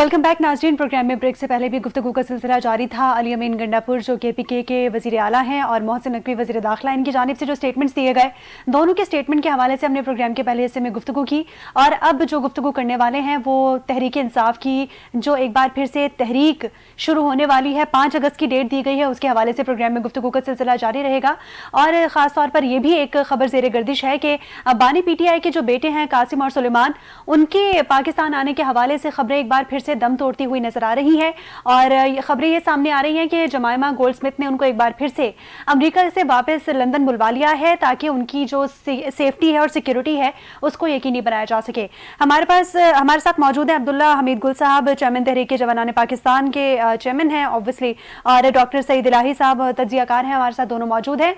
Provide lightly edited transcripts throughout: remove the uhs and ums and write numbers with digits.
Welcome back नाज़रीन। Programme में break से पहले भी गुफ्तगू का सिलसिला जारी था। अली अमीन गंडापुर जो KPK के वज़ीर आला हैं और मोहसिन नकवी वज़ीर दाखिला, इनकी जानिब से जो स्टेटमेंट्स दिए गए, दोनों के स्टेटमेंट के हवाले से हमने प्रोग्राम के पहले हिस्से में गुफ्तगू की और अब जो गुफ्तगू करने वाले हैं वो तहरीक इंसाफ की, जो एक बार फिर से तहरीक शुरू होने वाली है। 5 अगस्त की डेट दी गई है, उसके हवाले से प्रोग्राम में गुफ्तगू का सिलसिला जारी रहेगा। और ख़ास तौर पर यह भी एक खबर ज़ेर गर्दिश है कि बानी PTI के जो बेटे हैं कासिम और सुलेमान, उनके पाकिस्तान आने के हवाले से खबरें एक बार फिर से दम तोड़ती हुई नजर आ रही हैं और खबरें ये सामने आ रही हैं कि जमाइमा गोल्डस्मिथ ने उनको एक बार फिर से अमेरिका से वापस लंदन बुलवा लिया है ताकि उनकी जो सेफ्टी है और सिक्योरिटी है उसको यकीनी बनाया जा सके। हमारे साथ मौजूद हैं अब्दुल्ला हमीद गुल साहब, चेयरमैन तहरीक जवानान पाकिस्तान के चेयरमैन हैं ऑब्वियसली, और डॉक्टर सईद इलाही साहब तज्जियाकार हैं, हमारे साथ दोनों मौजूद हैं।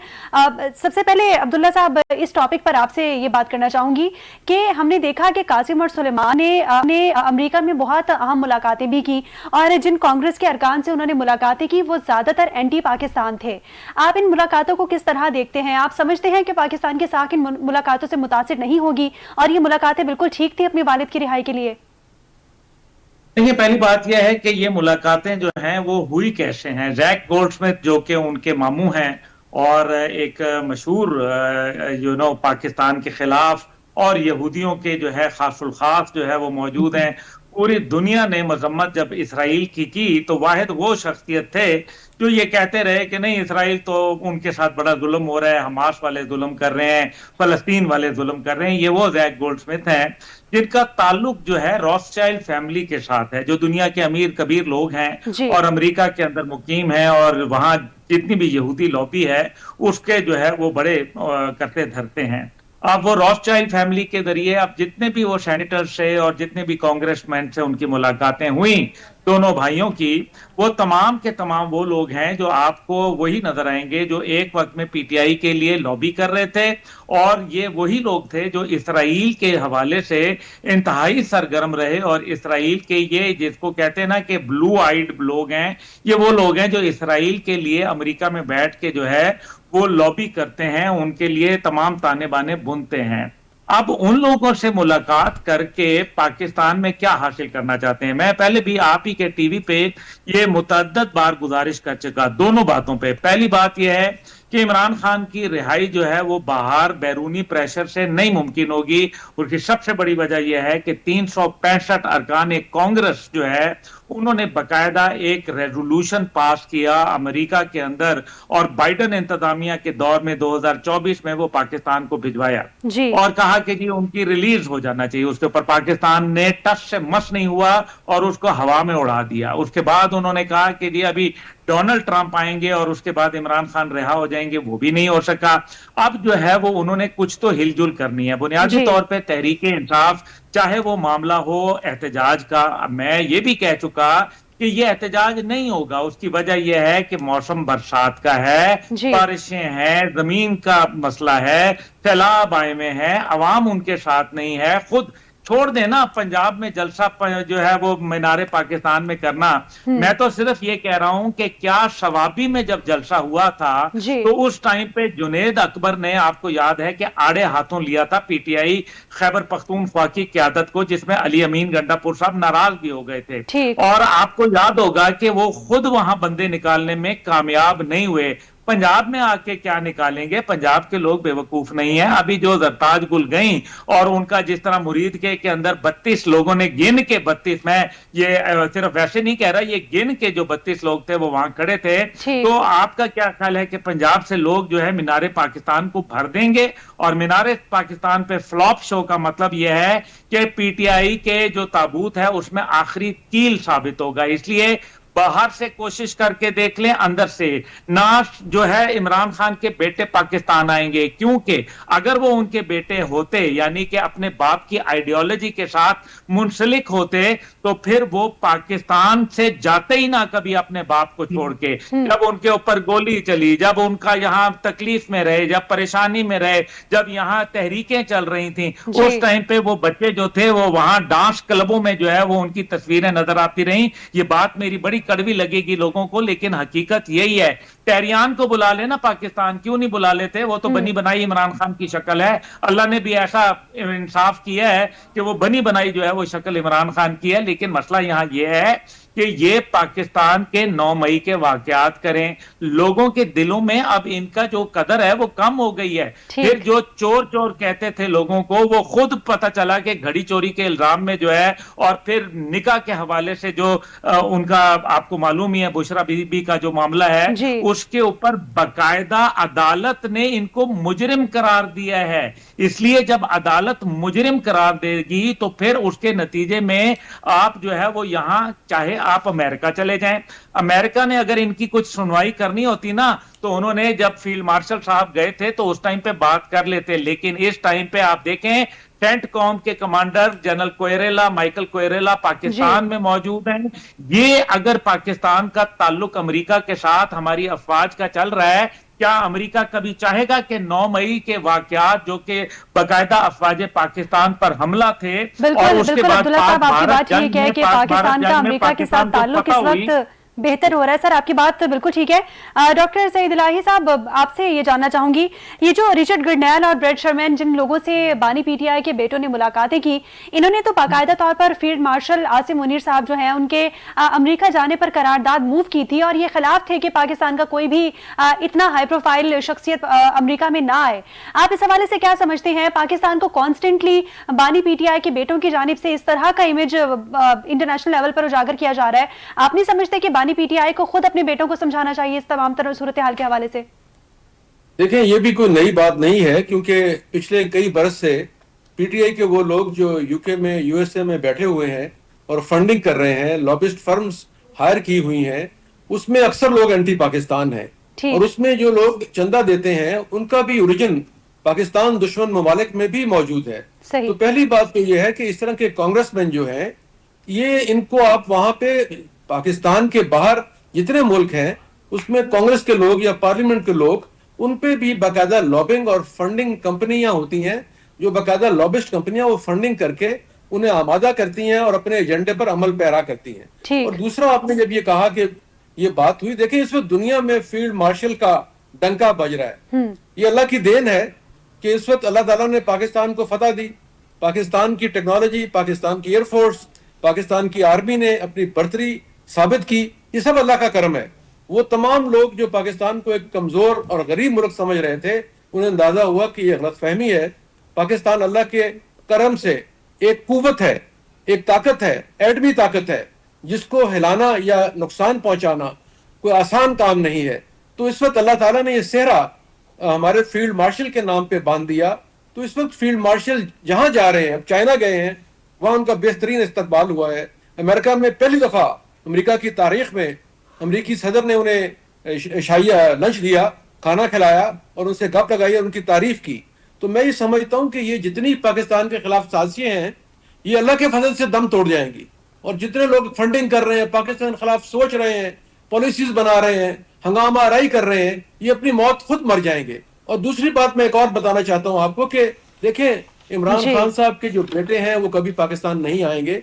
सबसे पहले अब्दुल्ला साहब, इस टॉपिक पर आपसे ये बात करना चाहूंगी कि हमने देखा कि कासिम और सुलेमान ने अमेरिका में बहुत अहम मुलाकातें भी की और जिन कांग्रेस के अरकान से उन्होंने मुलाकातें की वो ज्यादातर एंटी पाकिस्तान थे। आप इन मुलाकातों को किस तरह देखते हैं? आप समझते हैं कि पाकिस्तान की साख इन मुलाकातों से मुतासिर नहीं होगी और ये मुलाकातें बिल्कुल ठीक थी अपने वालिद की रिहाई के लिए? देखिए, पहली बात यह है कि ये मुलाकातें जो हैं वो हुई कैसे हैं। जैक गोल्डस्मिथ जो कि उनके मामू हैं और एक मशहूर पाकिस्तान के खिलाफ और यहूदियों के जो है खासुल खास जो है वो मौजूद हैं। पूरी दुनिया ने मजम्मत जब इसराइल की तो वाहिद वो शख्सियत थे जो ये कहते रहे कि नहीं, इसराइल तो उनके साथ बड़ा जुल्म हो रहा है, हमास वाले जुल्म कर रहे हैं, फलस्तीन वाले जुल्म कर रहे हैं। ये वो जैक गोल्डस्मिथ हैं जिनका ताल्लुक जो है रॉथस्चाइल्ड फैमिली के साथ है, जो दुनिया के अमीर कबीर लोग हैं और अमेरिका के अंदर मुकीम हैं और वहां जितनी भी यहूदी लॉबी है उसके जो है वो बड़े करते धरते हैं। अब वो रॉथस्चाइल्ड फैमिली के जरिए अब जितने भी वो सेनेटर्स से और जितने भी कांग्रेसमैन से उनकी मुलाकातें हुई दोनों भाइयों की, वो तमाम के तमाम वो लोग हैं जो आपको वही नजर आएंगे जो एक वक्त में PTI के लिए लॉबी कर रहे थे और ये वही लोग थे जो इसराइल के हवाले से इंतहाई सरगर्म रहे। और इसराइल के ये जिसको कहते हैं ना कि ब्लू आइड लोग हैं, ये वो लोग हैं जो इसराइल के लिए अमेरिका में बैठ के जो है वो लॉबी करते हैं, उनके लिए तमाम ताने बाने बुनते हैं। अब उन लोगों से मुलाकात करके पाकिस्तान में क्या हासिल करना चाहते हैं? मैं पहले भी आप ही के टीवी पे ये मुतअद्दद बार गुजारिश कर चुका दोनों बातों पे। पहली बात यह है कि इमरान खान की रिहाई जो है वो बाहर बैरूनी प्रेशर से नहीं मुमकिन होगी। उसकी सबसे बड़ी वजह यह है कि 365 अरकान कांग्रेस जो है उन्होंने बकायदा एक रेजोल्यूशन पास किया अमेरिका के अंदर और बाइडन इंतजामिया के दौर में 2024 में वो पाकिस्तान को भिजवाया और कहा कि जी उनकी रिलीज हो जाना चाहिए। उसके ऊपर पाकिस्तान ने टस से मस नहीं हुआ और उसको हवा में उड़ा दिया। उसके बाद उन्होंने कहा कि जी अभी डोनाल्ड ट्रंप आएंगे और उसके बाद इमरान खान रिहा हो जाएंगे, वो भी नहीं हो सका। अब जो है वो उन्होंने कुछ तो हिलजुल करनी है। बुनियादी तौर पे तहरीक इंसाफ, चाहे वो मामला हो एहतजाज का, मैं ये भी कह चुका कि ये एहतजाज नहीं होगा। उसकी वजह यह है कि मौसम बरसात का है, बारिशें हैं, जमीन का मसला है, सैलाब आए में है, अवाम उनके साथ नहीं है। खुद छोड़ देना पंजाब में जलसा जो है वो मीनारे पाकिस्तान में करना, मैं तो सिर्फ ये कह रहा हूं कि क्या शवाबी में जब जलसा हुआ था तो उस टाइम पे जुनेद अकबर ने, आपको याद है कि आड़े हाथों लिया था PTI खैबर पख्तूनख्वा की क्यादत को, जिसमें अली अमीन गंडापुर साहब नाराज भी हो गए थे। और आपको याद होगा कि वो खुद वहां बंदे निकालने में कामयाब नहीं हुए। पंजाब में आके क्या निकालेंगे? पंजाब के लोग बेवकूफ नहीं है। अभी जो जरताज गुल गई और उनका जिस तरह मुरीद के अंदर 32 लोगों ने गिन के 32, मैं ये सिर्फ वैसे नहीं कह रहा, ये गिन के जो 32 लोग थे वो वहां खड़े थे। तो आपका क्या ख्याल है कि पंजाब से लोग जो है मीनारे पाकिस्तान को भर देंगे? और मीनारे पाकिस्तान पे फ्लॉप शो का मतलब यह है कि PTI के जो ताबूत है उसमें आखिरी कील साबित होगा। इसलिए बाहर से कोशिश करके देख लें, अंदर से ना जो है इमरान खान के बेटे पाकिस्तान आएंगे, क्योंकि अगर वो उनके बेटे होते यानी कि अपने बाप की आइडियोलॉजी के साथ मुंसलिक होते तो फिर वो पाकिस्तान से जाते ही ना कभी अपने बाप को छोड़ के। जब उनके ऊपर गोली चली, जब उनका यहाँ तकलीफ में रहे, जब परेशानी में रहे, जब यहाँ तहरीकें चल रही थी, उस टाइम पे वो बच्चे जो थे वो वहां डांस क्लबों में जो है वो उनकी तस्वीरें नजर आती रही। ये बात मेरी बड़ी कड़वी लगेगी लोगों को, लेकिन हकीकत यही है। टेहरियान को बुला लेना पाकिस्तान, क्यों नहीं बुला लेते? वो तो बनी बनाई इमरान खान की शक्ल है। अल्लाह ने भी ऐसा इंसाफ किया है कि वो बनी बनाई जो है वो शक्ल इमरान खान की है। लेकिन मसला यहाँ ये है कि ये पाकिस्तान के 9 मई के वाकयात करें, लोगों के दिलों में अब इनका जो कदर है वो कम हो गई है। फिर जो चोर चोर कहते थे लोगों को, वो खुद पता चला कि घड़ी चोरी के इल्जाम में जो है, और फिर निकाह के हवाले से जो उनका आपको मालूम ही है बुशरा बीबी का जो मामला है, उसके ऊपर बाकायदा अदालत ने इनको मुजरिम करार दिया है। इसलिए जब अदालत मुजरिम करार देगी तो फिर उसके नतीजे में आप जो है वो यहां, चाहे आप अमेरिका चले जाएं, अमेरिका ने अगर इनकी कुछ सुनवाई करनी होती ना, तो उन्होंने जब फील्ड मार्शल साहब गए थे तो उस टाइम पे बात कर लेते। लेकिन इस टाइम पे आप देखें, सेंटकॉम के कमांडर जनरल कोयरेला, माइकल कोयरेला पाकिस्तान में मौजूद हैं। ये अगर पाकिस्तान का ताल्लुक अमेरिका के साथ हमारी अफवाज का चल रहा है, क्या अमेरिका कभी चाहेगा कि 9 मई के वाकयात जो कि बाकायदा अफवाज पाकिस्तान पर हमला थे और उसके बाद पाकिस्तान का अमेरिका के साथ ताल्लुक इस वक्त बेहतर हो रहा है? सर आपकी बात बिल्कुल ठीक है। डॉक्टर सईद इलाही साहब, आपसे ये जानना चाहूंगी, ये जो रिचर्ड गर्नैल और ब्रेट शर्मैन जिन लोगों से बानी पीटीआई के बेटों ने मुलाकातें की, इन्होंने तो बाकायदा तौर पर फील्ड मार्शल आसिम मुनीर साहब जो हैं उनके अमेरिका जाने पर करारदाद मूव की थी, और ये खिलाफ थे कि पाकिस्तान का कोई भी इतना हाई प्रोफाइल शख्सियत अमेरिका में ना आए। आप इस हवाले से क्या समझते हैं? पाकिस्तान को कॉन्स्टेंटली बानी पीटीआई के बेटों की जानिब से इस तरह का इमेज इंटरनेशनल लेवल पर उजागर किया जा रहा है, आप नहीं समझते कि बानी पीटीआई को खुद अपने बेटों को समझाना चाहिए इस तमाम तरह सूरत हाल के हवाले से? देखें, ये भी कोई नई बात नहीं है, क्योंकि पिछले कई बरस से पीटीआई के वो लोग जो यूके में, यूएसए में बैठे हुए हैं और फंडिंग कर रहे हैं, लॉबिस्ट फर्म्स हायर की हुई हैं, उसमें अक्सर लोग एंटी पाकिस्तान हैं। और उसमें जो लोग चंदा देते हैं उनका भी ओरिजिन पाकिस्तान दुश्मन ममालिक में भी मौजूद है। तो पहली बात तो ये है कि इस तरह के कांग्रेसमैन जो हैं, ये इनको आप वहां पे पाकिस्तान के बाहर जितने मुल्क हैं उसमें कांग्रेस के लोग या पार्लियामेंट के लोग, उन पे भी बाकायदा लॉबिंग और फंडिंग कंपनियां होती हैं, जो बाकायदा लॉबिस्ट कंपनियां वो फंडिंग करके उन्हें आमादा करती हैं और अपने एजेंडे पर अमल पैरा करती हैं। और दूसरा, आपने जब ये कहा कि ये बात हुई, देखिए इस वक्त दुनिया में फील्ड मार्शल का डंका बज रहा है। ये अल्लाह की देन है कि इस वक्त अल्लाह ताला ने पाकिस्तान को फतह दी। पाकिस्तान की टेक्नोलॉजी, पाकिस्तान की एयरफोर्स, पाकिस्तान की आर्मी ने अपनी बर्तरी साबित की। ये सब अल्लाह का करम है। वो तमाम लोग जो पाकिस्तान को एक कमजोर और गरीब मुल्क समझ रहे थे, उन्हें अंदाजा हुआ कि ये गलतफहमी है। पाकिस्तान अल्लाह के करम से एक कुव्वत है, एक ताकत है, एटमी ताकत है, जिसको हिलाना या नुकसान पहुंचाना कोई आसान काम नहीं है। तो इस वक्त अल्लाह ताला ने ये सेहरा हमारे फील्ड मार्शल के नाम पे बांध दिया। तो इस वक्त फील्ड मार्शल जहां जा रहे हैं, अब चाइना गए हैं, वहां उनका बेहतरीन इस्तकबाल हुआ है। अमेरिका में पहली दफा अमेरिका की तारीख में अमेरिकी सदर ने उन्हें शाही लंच दिया, खाना खिलाया और उनसे गप लगाई और उनकी तारीफ की। तो मैं ये समझता हूँ कि ये जितनी पाकिस्तान के खिलाफ साजिशें हैं, ये अल्लाह के फजल से दम तोड़ जाएंगी। और जितने लोग फंडिंग कर रहे हैं, पाकिस्तान के खिलाफ सोच रहे हैं, पॉलिसीज बना रहे हैं, हंगामा आराई कर रहे हैं, ये अपनी मौत खुद मर जाएंगे। और दूसरी बात मैं एक और बताना चाहता हूँ आपको कि देखें, इमरान खान साहब के जो बेटे हैं वो कभी पाकिस्तान नहीं आएंगे।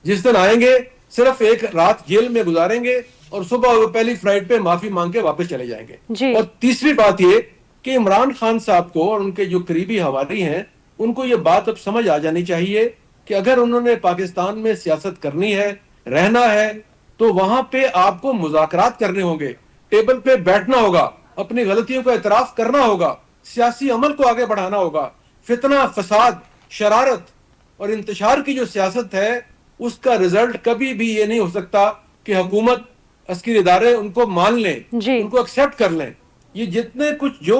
जिस दिन आएंगे सिर्फ एक रात जेल में गुजारेंगे और सुबह वो पहली फ्लाइट पे माफी मांग के वापस चले जाएंगे। और तीसरी बात ये कि इमरान खान साहब को और उनके जो करीबी हवारी हैं, उनको ये बात अब समझ आ जानी चाहिए कि अगर उन्होंने पाकिस्तान में सियासत करनी है, रहना है, तो वहां पे आपको मुज़ाकरात करने होंगे, टेबल पे बैठना होगा, अपनी गलतियों का एतराफ करना होगा, सियासी अमल को आगे बढ़ाना होगा। फितना, फसाद, शरारत और इंतशार की जो सियासत है, उसका रिजल्ट कभी भी ये नहीं हो सकता कि हुकूमत, अस्करी इदारे उनको मान लें, उनको एक्सेप्ट कर लें। ये जितने कुछ जो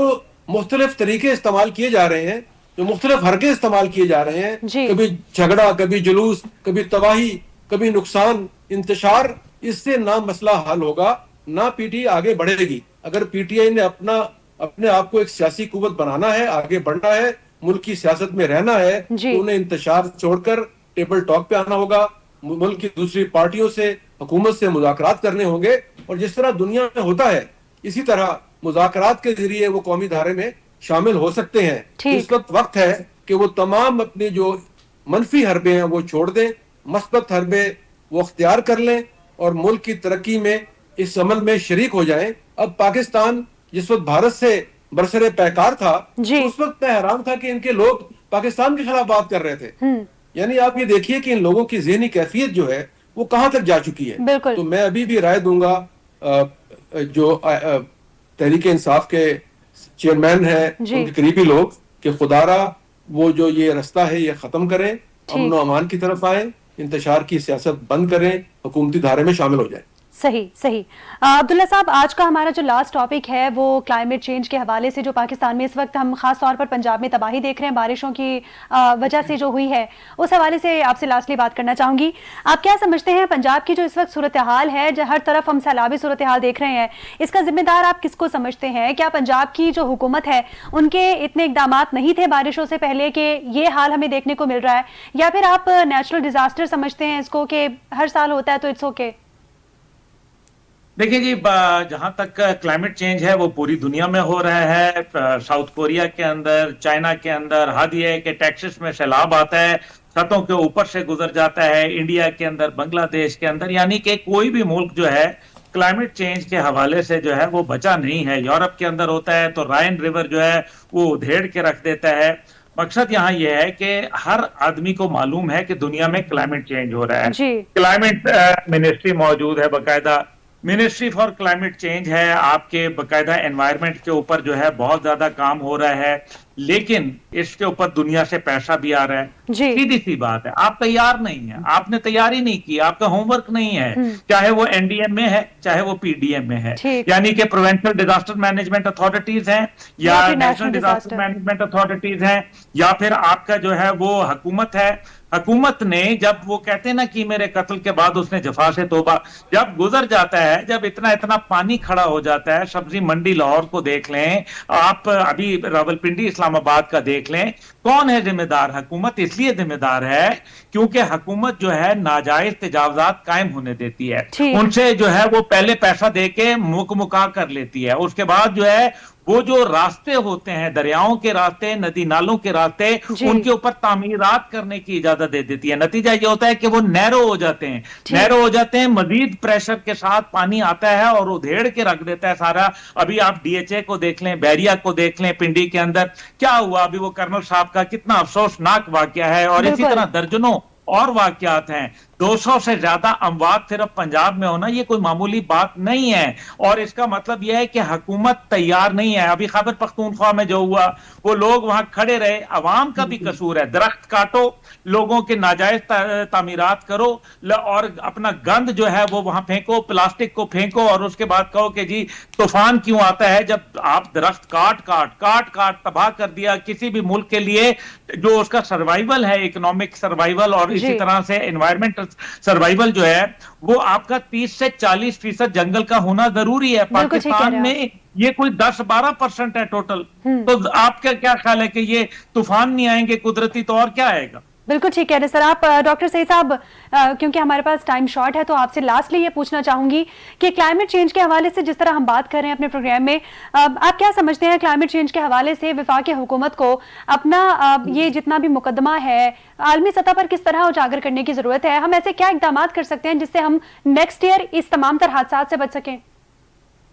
मुख्तलिफ तरीके इस्तेमाल किए जा रहे हैं, जो मुख्तलिफ हरके इस्तेमाल किए जा रहे हैं, कभी झगड़ा, कभी जुलूस, कभी तबाही, कभी नुकसान, इंतशार, इससे ना मसला हल होगा, ना पीटीआई आगे बढ़ेगी। अगर पीटीआई ने अपने आप को एक सियासी कुव्वत बनाना है, आगे बढ़ना है, मुल्क की सियासत में रहना है, तो उन्हें इंतशार छोड़कर टेबल टॉक पे आना होगा, मुल्क की दूसरी पार्टियों से, हुकूमत से मुज़ाकरात करने होंगे। और जिस तरह दुनिया में होता है, इसी तरह मुज़ाकरात के जरिए वो कौमी धारे में शामिल हो सकते हैं। तो इस वक्त है कि वो तमाम अपने जो मनफी हरबे हैं वो छोड़ दें, मस्बत हरबे वो अख्तियार कर लें اور ملک کی ترقی میں اس عمل میں شریک ہو جائیں. اب پاکستان جس وقت بھارت سے برسر پیکار تھا تو اس وقت میں حیران تھا کہ ان کے لوگ پاکستان کے خلاف بات کر رہے تھے. یعنی آپ یہ دیکھیے کہ ان لوگوں کی ذہنی کیفیت جو ہے وہ کہاں تک جا چکی ہے. تو میں ابھی بھی رائے دوں گا جو تحریک انصاف کے چیئرمین ہیں ان کے قریبی لوگ کہ خدا را وہ جو یہ رستہ ہے یہ ختم کریں, امن و امان کی طرف آئیں, انتشار کی سیاست بند کریں, حکومتی دھارے میں شامل ہو جائیں. صحیح. عبداللہ صاحب, آج کا ہمارا جو لاسٹ ٹاپک ہے وہ کلائمیٹ چینج کے حوالے سے جو پاکستان میں اس وقت ہم خاص طور پر پنجاب میں تباہی دیکھ رہے ہیں بارشوں کی وجہ سے جو ہوئی ہے, اس حوالے سے آپ سے لاسٹلی بات کرنا چاہوں گی. آپ کیا سمجھتے ہیں پنجاب کی جو اس وقت صورتحال ہے, جو ہر طرف ہم سیلابی صورتحال دیکھ رہے ہیں, اس کا ذمہ دار آپ کس کو سمجھتے ہیں؟ کیا پنجاب کی جو حکومت ہے ان کے اتنے اقدامات نہیں تھے بارشوں سے پہلے کہ یہ حال ہمیں دیکھنے کو مل رہا ہے, یا پھر آپ نیچرل ڈیزاسٹر سمجھتے ہیں اس کو کہ ہر سال ہوتا ہے تو اٹس اوکے؟ دیکھیں جی, جہاں تک کلائمیٹ چینج ہے وہ پوری دنیا میں ہو رہا ہے. ساؤتھ کوریا کے اندر, چائنا کے اندر حد یہ ہے کہ ٹیکسس میں سیلاب آتا ہے, چھتوں کے اوپر سے گزر جاتا ہے. انڈیا کے اندر, بنگلہ دیش کے اندر, یعنی کہ کوئی بھی ملک جو ہے کلائمیٹ چینج کے حوالے سے جو ہے وہ بچا نہیں ہے. یورپ کے اندر ہوتا ہے تو رائن ریور جو ہے وہ ادھیڑ کے رکھ دیتا ہے. مقصد یہاں یہ ہے کہ ہر آدمی کو معلوم ہے کہ دنیا میں کلائمیٹ چینج ہو رہا ہے. کلائمیٹ منسٹری موجود ہے, باقاعدہ منسٹری فار کلائمیٹ چینج ہے, آپ کے باقاعدہ انوائرمنٹ کے اوپر جو ہے بہت زیادہ کام ہو رہا ہے, لیکن اس کے اوپر دنیا سے پیسہ بھی آ رہا ہے. سیدھی سی بات ہے, آپ تیار نہیں ہیں, آپ نے تیاری نہیں کی, آپ کا ہوم ورک نہیں ہے, چاہے وہ این ڈی ایم میں ہے چاہے وہ پی ڈی ایم میں ہے, یعنی کہ پروونشل ڈیزاسٹر مینجمنٹ اتھارٹیز ہیں یا نیشنل ڈیزاسٹر مینجمنٹ اتھارٹیز ہیں یا پھر آپ کا جو ہے وہ حکومت ہے. حکومت نے جب وہ کہتے ہیں نا کہ میرے قتل کے بعد اس نے جفا سے توبہ, جب گزر جاتا ہے, جب اتنا پانی کھڑا ہو جاتا ہے, سبزی منڈی لاہور کو دیکھ لیں آپ, ابھی راولپنڈی اسلام آباد کا دیکھ لیں, کون ہے ذمہ دار؟ حکومت اس لیے ذمہ دار ہے کیونکہ حکومت جو ہے ناجائز تجاوزات قائم ہونے دیتی ہے, ان سے جو ہے وہ پہلے پیسہ دے کے مکا کر لیتی ہے, اس کے بعد جو ہے وہ جو راستے ہوتے ہیں, دریاؤں کے راستے, ندی نالوں کے راستے, ان کے اوپر تعمیرات کرنے کی اجازت دے دیتی ہے. نتیجہ یہ ہوتا ہے کہ وہ نیرو ہو جاتے ہیں, مزید پریشر کے ساتھ پانی آتا ہے اور ادھیڑ کے رکھ دیتا ہے سارا. ابھی آپ ڈی ایچ اے کو دیکھ لیں, بیریا کو دیکھ لیں, پنڈی کے اندر کیا ہوا, ابھی وہ کرنل صاحب کا کتنا افسوسناک واقعہ ہے, اور اسی طرح درجنوں اور واقعات ہیں. 200 سے زیادہ اموات صرف پنجاب میں ہونا یہ کوئی معمولی بات نہیں ہے, اور اس کا مطلب یہ ہے کہ حکومت تیار نہیں ہے. ابھی خیبر پختونخوا میں جو ہوا, وہ لوگ وہاں کھڑے رہے, عوام کا بھی قصور ہے. درخت کاٹو, لوگوں کے ناجائز تعمیرات کرو, اور اپنا گند جو ہے وہ وہاں پھینکو, پلاسٹک کو پھینکو, اور اس کے بعد کہو کہ جی طوفان کیوں آتا ہے, جب آپ درخت کاٹ تباہ کر دیا. کسی بھی ملک کے لیے جو اس کا سروائیول ہے, اکنامک سروائیول, اور اسی طرح سے انوائرمنٹ سروائیول جو ہے, وہ آپ کا 30 سے 40% جنگل کا ہونا ضروری ہے. پاکستان میں یہ کوئی 10-12% ہے ٹوٹل. تو آپ کا کیا خیال ہے کہ یہ طوفان نہیں آئیں گے قدرتی تو اور کیا آئے گا؟ بالکل ٹھیک کہہ رہے سر آپ. ڈاکٹر سعید صاحب, کیونکہ ہمارے پاس ٹائم شارٹ ہے تو آپ سے لاسٹلی یہ پوچھنا چاہوں گی کہ کلائمیٹ چینج کے حوالے سے جس طرح ہم بات کر رہے ہیں اپنے پروگرام میں, آپ کیا سمجھتے ہیں کلائمیٹ چینج کے حوالے سے وفاق حکومت کو اپنا یہ جتنا بھی مقدمہ ہے عالمی سطح پر کس طرح اجاگر کرنے کی ضرورت ہے؟ ہم ایسے کیا اقدامات کر سکتے ہیں جس سے ہم نیکسٹ ایئر اس تمام تر حادثات سے بچ سکیں؟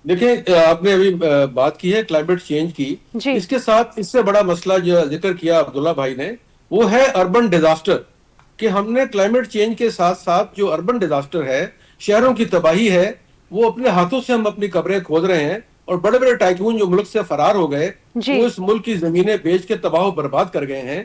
دیکھیں, آپ نے ابھی بات کی ہے کلائمیٹ چینج کی, اس کے ساتھ اس سے بڑا مسئلہ جو ذکر کیا عبداللہ بھائی نے وہ ہے اربن ڈیزاسٹر. کہ ہم نے کلائمیٹ چینج کے ساتھ ساتھ جو اربن ڈیزاسٹر ہے, شہروں کی تباہی ہے, وہ اپنے ہاتھوں سے ہم اپنی قبریں کھود رہے ہیں, اور بڑے بڑے ٹائکون جو ملک سے فرار ہو گئے وہ اس ملک کی زمینیں بیچ کے تباہ و برباد کر گئے ہیں.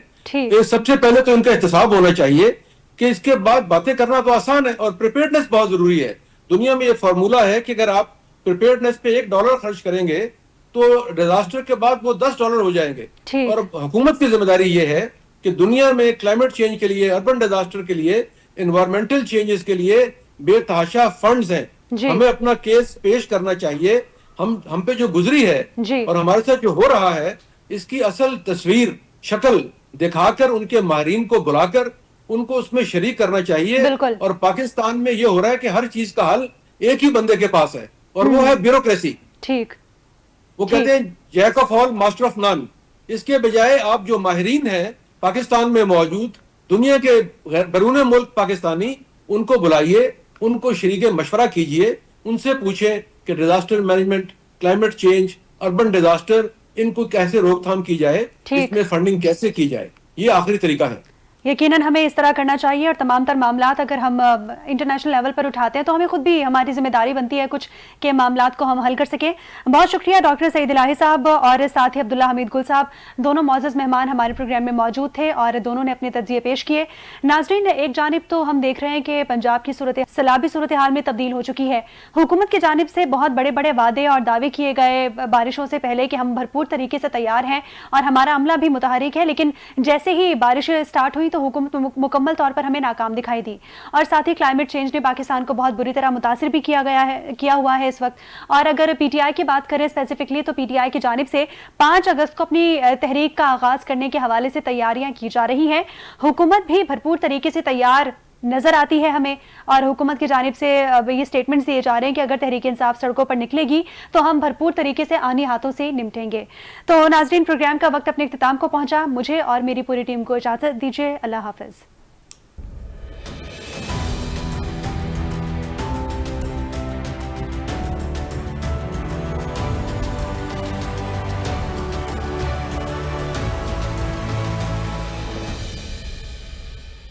سب سے پہلے تو ان کا احتساب ہونا چاہیے کہ اس کے بعد باتیں کرنا تو آسان ہے, اور پریپیئرڈنس بہت ضروری ہے. دنیا میں یہ فارمولا ہے کہ اگر آپ پریپیئرڈنس پہ $1 خرچ کریں گے تو ڈیزاسٹر کے بعد وہ $10 ہو جائیں گے. اور حکومت کی ذمہ داری یہ ہے کہ دنیا میں کلائمیٹ چینج کے لیے, اربن ڈیزاسٹر کے لیے, انوائرمنٹل چینجز کے لیے بے تحاشا فنڈز ہیں. ہمیں اپنا کیس پیش کرنا چاہیے. ہم پہ جو گزری ہے اور ہمارے ساتھ جو ہو رہا ہے اس کی اصل تصویر شکل دکھا کر, ان کے ماہرین کو بلا کر ان کو اس میں شریک کرنا چاہیے. اور پاکستان میں یہ ہو رہا ہے کہ ہر چیز کا حل ایک ہی بندے کے پاس ہے, اور وہ ہے بیوروکریسی. وہ کہتے ہیں jack of all master of none. اس کے بجائے آپ جو ماہرین ہیں پاکستان میں موجود, دنیا کے بیرون ملک پاکستانی, ان کو بلائیے, ان کو شریک مشورہ کیجئے, ان سے پوچھیں کہ disaster management, climate change, urban disaster, ان کو کیسے روک تھام کی جائے, اس میں فنڈنگ کیسے کی جائے. یہ آخری طریقہ ہے. یقیناً ہمیں اس طرح کرنا چاہیے, اور تمام تر معاملات اگر ہم انٹرنیشنل لیول پر اٹھاتے ہیں تو ہمیں خود بھی ہماری ذمہ داری بنتی ہے کچھ کہ معاملات کو ہم حل کر سکیں. بہت شکریہ ڈاکٹر سعید الہی صاحب اور ساتھ ہی عبداللہ حمید گل صاحب, دونوں معزز مہمان ہمارے پروگرام میں موجود تھے اور دونوں نے اپنے تجزیے پیش کیے. ناظرین, ایک جانب تو ہم دیکھ رہے ہیں کہ پنجاب کی سیلابی صورتحال میں تبدیل ہو چکی ہے. حکومت کی جانب سے بہت بڑے بڑے وعدے اور دعوے کیے گئے بارشوں سے پہلے کہ ہم بھرپور طریقے سے تیار ہیں اور ہمارا عملہ بھی متحرک ہے, لیکن جیسے ہی بارشیں اسٹارٹ ہوئی تو حکومت مکمل طور پر ہمیں ناکام دکھائی دی. اور ساتھ ہی کلائمیٹ چینج نے پاکستان کو بہت بری طرح متاثر بھی کیا ہوا ہے اس وقت. اور اگر پی ٹی آئی کی بات کریں اسپیسیفکلی تو پی ٹی آئی کی جانب سے 5 اگست کو اپنی تحریک کا آغاز کرنے کے حوالے سے تیاریاں کی جا رہی ہیں. حکومت بھی بھرپور طریقے سے تیار نظر آتی ہے ہمیں, اور حکومت کی جانب سے یہ سٹیٹمنٹس دیے جا رہے ہیں کہ اگر تحریک انصاف سڑکوں پر نکلے گی تو ہم بھرپور طریقے سے آنی ہاتھوں سے نمٹیں گے. تو ناظرین, پروگرام کا وقت اپنے اختتام کو پہنچا. مجھے اور میری پوری ٹیم کو اجازت دیجیے. اللہ حافظ.